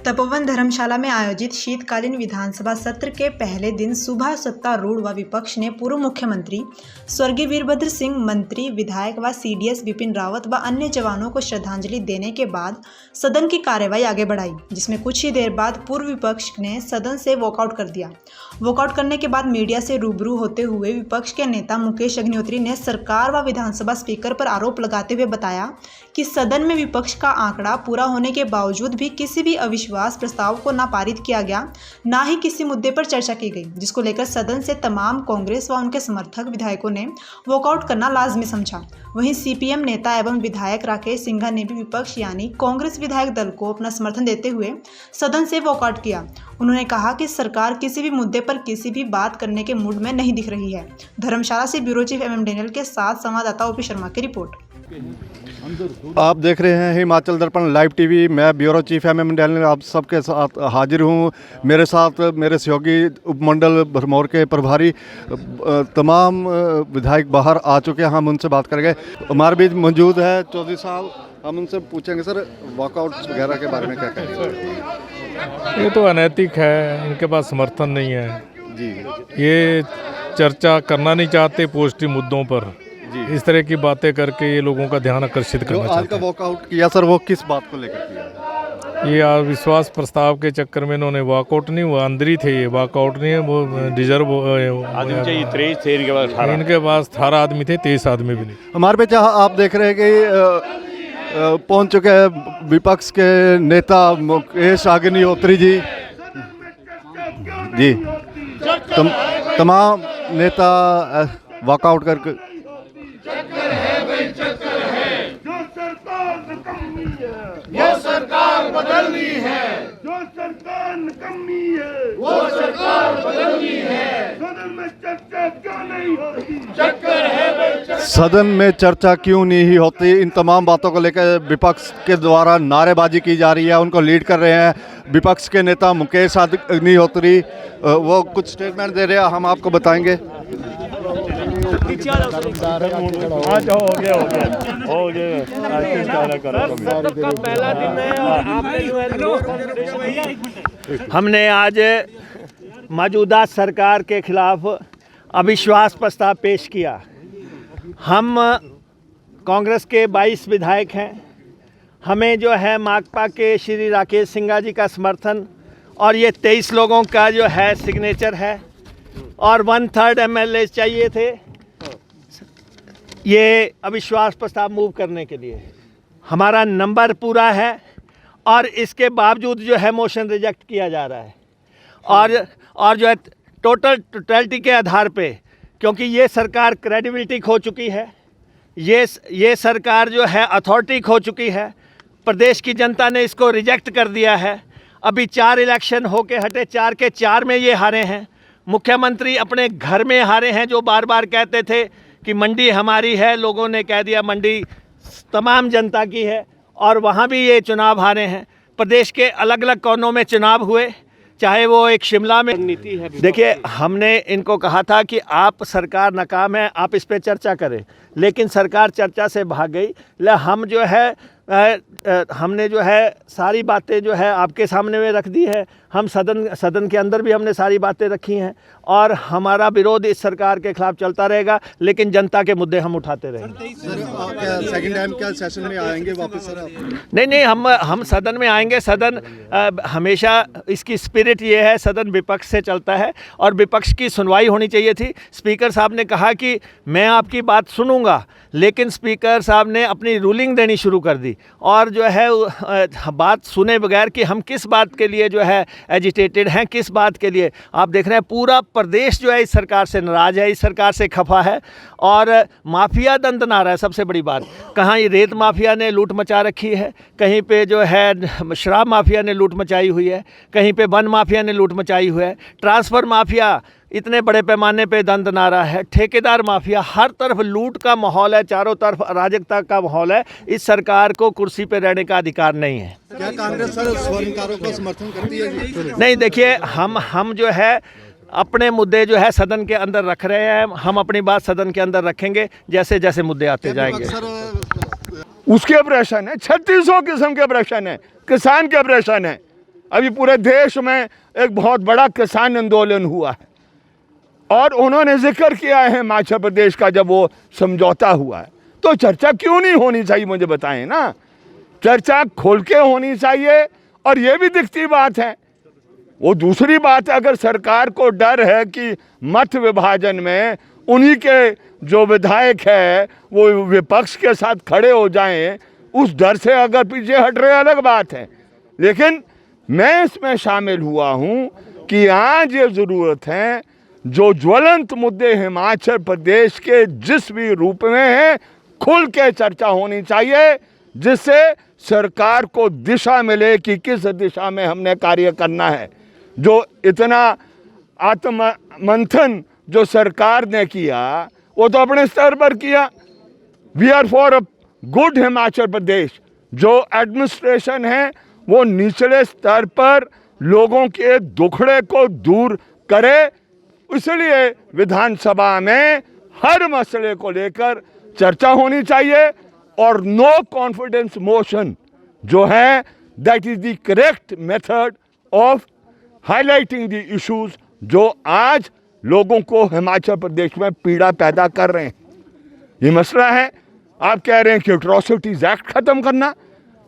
तपोवन धर्मशाला में आयोजित शीतकालीन विधानसभा सत्र के पहले दिन सुबह सत्तारूढ़ व विपक्ष ने पूर्व मुख्यमंत्री स्वर्गीय वीरभद्र सिंह, मंत्री, विधायक व सीडीएस विपिन रावत व अन्य जवानों को श्रद्धांजलि देने के बाद सदन की कार्यवाही आगे बढ़ाई, जिसमें कुछ ही देर बाद पूर्व विपक्ष ने सदन से वॉकआउट कर दिया। वॉकआउट करने के बाद मीडिया से रूबरू होते हुए विपक्ष के नेता मुकेश अग्निहोत्री ने सरकार व विधानसभा स्पीकर पर आरोप लगाते हुए बताया कि सदन में विपक्ष का आंकड़ा पूरा होने के बावजूद भी किसी भी अविश्वास प्रस्ताव को ना पारित किया गया, ना ही किसी मुद्दे पर चर्चा की गई, जिसको लेकर सदन से तमाम कांग्रेस व उनके समर्थक विधायकों ने वॉकआउट करना लाजमी समझा। वहीं सीपीएम नेता एवं विधायक राकेश सिंघा ने भी विपक्ष यानी कांग्रेस विधायक दल को अपना समर्थन देते हुए सदन से वॉकआउट किया। उन्होंने कहा कि सरकार किसी भी मुद्दे पर किसी भी बात करने के मूड में नहीं दिख रही है। धर्मशाला से ब्यूरो चीफ एम डेनियल के साथ संवाददाता ओपी शर्मा की रिपोर्ट। आप देख रहे हैं हिमाचल दर्पण लाइव टीवी। मैं ब्यूरो चीफ एम डेनियल आप सबके साथ हाजिर हूं। मेरे साथ मेरे सहयोगी उपमंडल भरमौर के प्रभारी तमाम विधायक बाहर आ चुके हैं। हम उनसे बात करेंगे। हमारे बीच मौजूद है चौधरी साहब, हम उनसे पूछेंगे सर वॉकआउट वगैरह के बारे में क्या कहेंगे। ये तो अनैतिक है, इनके पास समर्थन नहीं है जी। ये चर्चा करना नहीं चाहते पॉजिटिव मुद्दों पर, इस तरह की बातें करके ये लोगों का ध्यान आकर्षित करना चाहते हैं। आज का वॉकआउट किया सर, वो किस बात को लेकर किया? ये अविश्वास प्रस्ताव के चक्कर में इन्होंने वॉकआउट नहीं, वो अंदर ही थे। ये वॉकआउट नहीं है, वो डिजर्व आदमी चाहिए 23 थे, इनके पास 18 आदमी थे, 23 आदमी भी नहीं। हमारे पे चाह आप देख रहे हैं कि पहुंच चुके हैं विपक्ष के नेता मुकेश अग्निहोत्री जी। तमाम नेता वॉकआउट करके वो सरकार बदलनी है, जो सरकार निकम्मी है, वो सरकार बदलनी है। सदन में चर्चा क्यों नहीं होती? चक्कर है सदन में चर्चा क्यों नहीं होती? इन तमाम बातों को लेकर विपक्ष के द्वारा नारेबाजी की जा रही है। उनको लीड कर रहे हैं विपक्ष के नेता मुकेश अग्निहोत्री। वो कुछ स्टेटमेंट दे रहे हैं, हम आपको बताएंगे। हमने आज मौजूदा सरकार के खिलाफ अविश्वास प्रस्ताव पेश किया। हम कांग्रेस के 22 विधायक हैं। हमें जो है माकपा के श्री राकेश सिंघा जी का समर्थन और ये 23 लोगों का जो है सिग्नेचर है और 1/3 MLA चाहिए थे ये अविश्वास प्रस्ताव मूव करने के लिए। हमारा नंबर पूरा है और इसके बावजूद जो है मोशन रिजेक्ट किया जा रहा है और जो है टोटलिटी के आधार पे, क्योंकि ये सरकार क्रेडिबिलिटी खो चुकी है, ये सरकार जो है अथॉरिटी खो चुकी है। प्रदेश की जनता ने इसको रिजेक्ट कर दिया है। अभी 4 इलेक्शन होके हटे, 4 के 4 में ये हारे हैं। मुख्यमंत्री अपने घर में हारे हैं, जो बार बार कहते थे कि मंडी हमारी है। लोगों ने कह दिया मंडी तमाम जनता की है और वहाँ भी ये चुनाव हारे हैं। प्रदेश के अलग अलग कोनों में चुनाव हुए, चाहे वो एक शिमला में नीति है। देखिए, हमने इनको कहा था कि आप सरकार नाकाम है, आप इस पे चर्चा करें, लेकिन सरकार चर्चा से भाग गई। हम जो है हमने जो है सारी बातें जो है आपके सामने में रख दी है। हम सदन के अंदर भी हमने सारी बातें रखी हैं और हमारा विरोध इस सरकार के खिलाफ चलता रहेगा, लेकिन जनता के मुद्दे हम उठाते रहेंगे। सर सेकंड टाइम क्या सेशन में आएंगे वापस सर? नहीं, हम सदन में आएंगे। सदन हमेशा इसकी स्पिरिट ये है, सदन विपक्ष से चलता है और विपक्ष की सुनवाई होनी चाहिए थी। स्पीकर साहब ने कहा कि मैं आपकी बात सुनूंगा, लेकिन स्पीकर साहब ने अपनी रूलिंग देनी शुरू कर दी और जो है बात सुने बगैर कि हम किस बात के लिए जो है एजिटेटेड हैं, किस बात के लिए। आप देख रहे हैं पूरा प्रदेश जो है इस सरकार से नाराज़ है, इस सरकार से खफा है और माफिया दंदनार है। सबसे बड़ी बात, कहाँ ये रेत माफिया ने लूट मचा रखी है, कहीं पे जो है शराब माफिया ने लूट मचाई हुई है, कहीं पे वन माफिया ने लूट मचाई हुई है, ट्रांसफ़र माफिया इतने बड़े पैमाने पे दंदनारा है, ठेकेदार माफिया, हर तरफ लूट का माहौल है, चारों तरफ अराजकता का माहौल है। इस सरकार को कुर्सी पे रहने का अधिकार नहीं है। क्या कांग्रेस सर स्वर्णकारों को समर्थन करती है? नहीं, देखिए, हम जो है अपने मुद्दे जो है सदन के अंदर रख रहे हैं। हम अपनी बात सदन के अंदर रखेंगे जैसे जैसे मुद्दे आते जाएंगे। उसके प्रश्न है, 3600 किस्म के प्रश्न है, किसान के प्रश्न है। अभी पूरे देश में एक बहुत बड़ा किसान आंदोलन हुआ है और उन्होंने जिक्र किया है हिमाचल प्रदेश का जब वो समझौता हुआ है, तो चर्चा क्यों नहीं होनी चाहिए मुझे बताएं ना। चर्चा खोल के होनी चाहिए। और ये भी दिखती बात है, वो दूसरी बात है, अगर सरकार को डर है कि मत विभाजन में उन्हीं के जो विधायक है वो विपक्ष के साथ खड़े हो जाएं, उस डर से अगर पीछे हट रहे अलग बात है। लेकिन मैं इसमें शामिल हुआ हूं कि आज ये ज़रूरत है जो ज्वलंत मुद्दे हिमाचल प्रदेश के जिस भी रूप में हैं, खुल के चर्चा होनी चाहिए, जिससे सरकार को दिशा मिले कि किस दिशा में हमने कार्य करना है। जो इतना आत्ममंथन जो सरकार ने किया वो तो अपने स्तर पर किया। We are for a good Himachal Pradesh. जो एडमिनिस्ट्रेशन है वो निचले स्तर पर लोगों के दुखड़े को दूर करे, इसलिए विधानसभा में हर मसले को लेकर चर्चा होनी चाहिए। और नो कॉन्फिडेंस मोशन जो है that is the correct method of highlighting the issues जो आज लोगों को हिमाचल प्रदेश में पीड़ा पैदा कर रहे हैं। ये मसला है, आप कह रहे हैं कि एट्रोसिटीज एक्ट खत्म करना।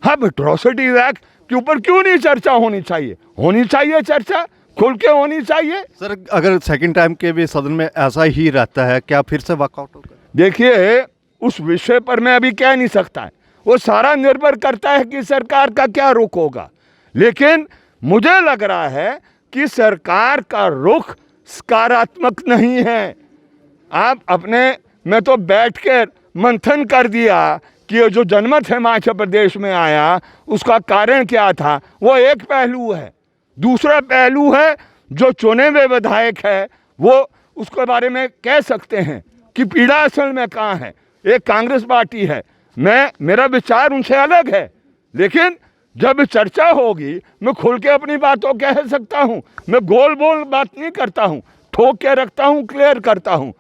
अब एट्रोसिटीज एक्ट के ऊपर क्यों नहीं चर्चा होनी चाहिए? होनी चाहिए चर्चा, खुल के होनी चाहिए। सर, अगर सेकंड टाइम के भी सदन में ऐसा ही रहता है, क्या फिर से वॉकआउट होगा? देखिए, उस विषय पर मैं अभी कह नहीं सकता है, वो सारा निर्भर करता है कि सरकार का क्या रुख होगा। लेकिन मुझे लग रहा है कि सरकार का रुख सकारात्मक नहीं है। आप अपने में तो बैठ कर मंथन कर दिया कि ये जो जनमत हिमाचल प्रदेश में आया उसका कारण क्या था, वो एक पहलू है। दूसरा पहलू है जो चुने हुए विधायक है वो उसके बारे में कह सकते हैं कि पीड़ा असल में कहाँ है। एक कांग्रेस पार्टी है, मेरा विचार उनसे अलग है, लेकिन जब चर्चा होगी मैं खुल के अपनी बातों कह सकता हूँ। मैं गोल बोल बात नहीं करता हूँ, ठोक के रखता हूँ, क्लियर करता हूँ।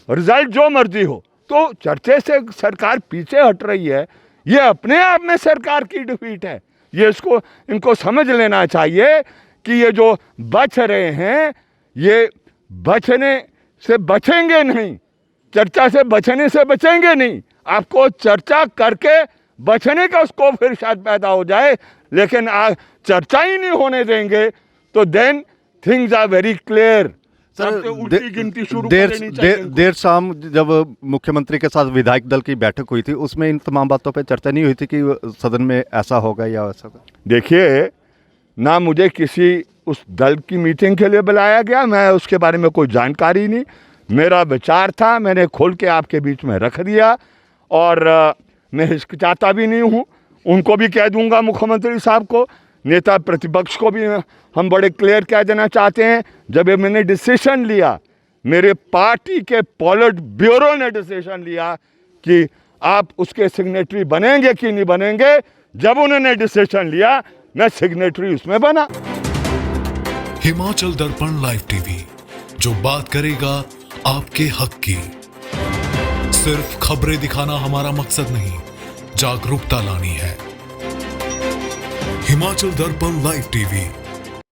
रिजल्ट जो मर्जी हो, तो चर्चे से सरकार पीछे हट रही है, ये अपने आप में सरकार की डिफीट है। ये इनको समझ लेना चाहिए कि ये जो बच रहे हैं ये बचने से बचेंगे नहीं, चर्चा से बचने से बचेंगे नहीं। आपको चर्चा करके बचने का स्कोप फिर शायद पैदा हो जाए, लेकिन चर्चा ही नहीं होने देंगे तो then things are very clear. देर शाम जब मुख्यमंत्री के साथ विधायक दल की बैठक हुई थी, उसमें इन तमाम बातों पे चर्चा नहीं हुई थी कि सदन में ऐसा होगा या वैसा होगा? देखिए, ना मुझे किसी उस दल की मीटिंग के लिए बुलाया गया, मैं उसके बारे में कोई जानकारी नहीं। मेरा विचार था, मैंने खोल के आपके बीच में रख दिया और मैं हिचकिचाता भी नहीं हूँ। उनको भी कह दूंगा, मुख्यमंत्री साहब को, नेता प्रतिपक्ष को भी हम बड़े क्लियर कह देना चाहते हैं। जब ये मैंने डिसीजन लिया, मेरे पार्टी के पॉलिट ब्यूरो ने डिसीजन लिया कि आप उसके सिग्नेटरी बनेंगे कि नहीं बनेंगे, जब उन्होंने डिसीजन लिया मैं सिग्नेटरी उसमें बना। हिमाचल दर्पण लाइव टीवी, जो बात करेगा आपके हक की। सिर्फ खबरें दिखाना हमारा मकसद नहीं, जागरूकता लानी है। हिमाचल दर्पण लाइव टीवी